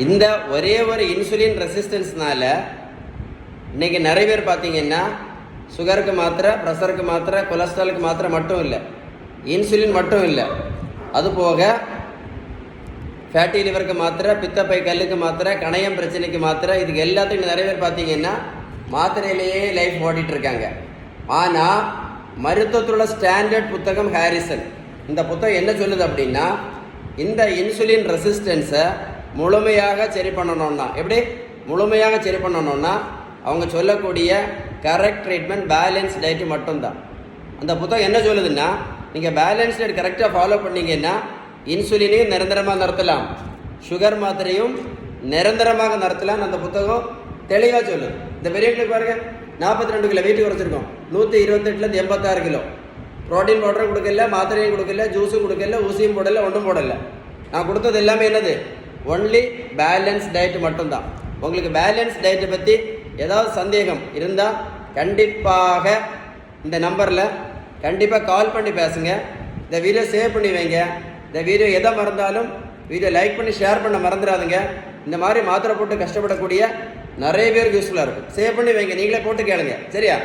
இந்த ஒரே ஒரு இன்சுலின் ரெசிஸ்டன்ஸ்னால இன்னைக்கு நிறைய பேர் பார்த்தீங்கன்னா சுகருக்கு மாத்திரை, ப்ரெஷருக்கு மாத்திரை, கொலஸ்ட்ராலுக்கு மாத்திரை மட்டும் இல்லை, இன்சுலின் மட்டும் இல்லை, அது போக ஃபேட்டி லிவருக்கு மாத்திரை, பித்தப்பை கல்லுக்கு மாத்திரை, கணையம் பிரச்சனைக்கு மாத்திரை, இதுக்கு எல்லாத்துக்கும் நிறைய பேர் பார்த்தீங்கன்னா மாத்திரையிலேயே லைஃப் ஓடிட்டு இருக்காங்க. ஆனால் மருத்துவத்தோட ஸ்டாண்டர்ட் புத்தகம் ஹாரிசன், இந்த புத்தகம் என்ன சொல்லுது அப்படின்னா, இந்த இன்சுலின் ரெசிஸ்டன்ஸை முழுமையாக சரி பண்ணணும்னா, எப்படி முழுமையாக சரி பண்ணணும்னா அவங்க சொல்லக்கூடிய கரெக்ட் ட்ரீட்மெண்ட், பேலன்ஸ் டயட்டு மட்டும்தான். அந்த புத்தகம் என்ன சொல்லுதுன்னா, நீங்கள் பேலன்ஸ் டயட் கரெக்டாக ஃபாலோ பண்ணீங்கன்னா இன்சுலினையும் நிரந்தரமாக நிறுத்தலாம், சுகர் மாத்திரையும் நிரந்தரமாக நிறுத்தலாம். அந்த புத்தகம் தெளிவாக சொல்லுது. இந்த பெரியவங்களுக்கு பாருங்கள், 42 கிலோ வெயிட் குறைச்சிருக்கோம், 128லேருந்து 86 கிலோ, ப்ரோட்டீன் பவுடரும் கொடுக்கல, மாத்திரையும் கொடுக்கல, ஜூஸும் கொடுக்கல, ஊசியும் போடலை, ஒன்றும் போடலை. நான் கொடுத்தது எல்லாமே என்னது, ஒன்லி பேலன்ஸ் டயட் மட்டும்தான். உங்களுக்கு பேலன்ஸ் டயட்டை பற்றி ஏதாவது சந்தேகம் இருந்தால் கண்டிப்பாக இந்த நம்பரில் கண்டிப்பாக கால் பண்ணி பேசுங்க. இந்த வீடியோ சேவ் பண்ணி வைங்க. இந்த வீடியோ எதை மறந்தாலும் வீடியோ லைக் பண்ணி ஷேர் பண்ண மறந்துடாதுங்க. இந்த மாதிரி மாத்திரை போட்டு கஷ்டப்படக்கூடிய நிறைய பேருக்கு யூஸ்ஃபுல்லாக இருக்கும். சேவ் பண்ணி வைங்க, நீங்களே போட்டு கேளுங்க. சரியா?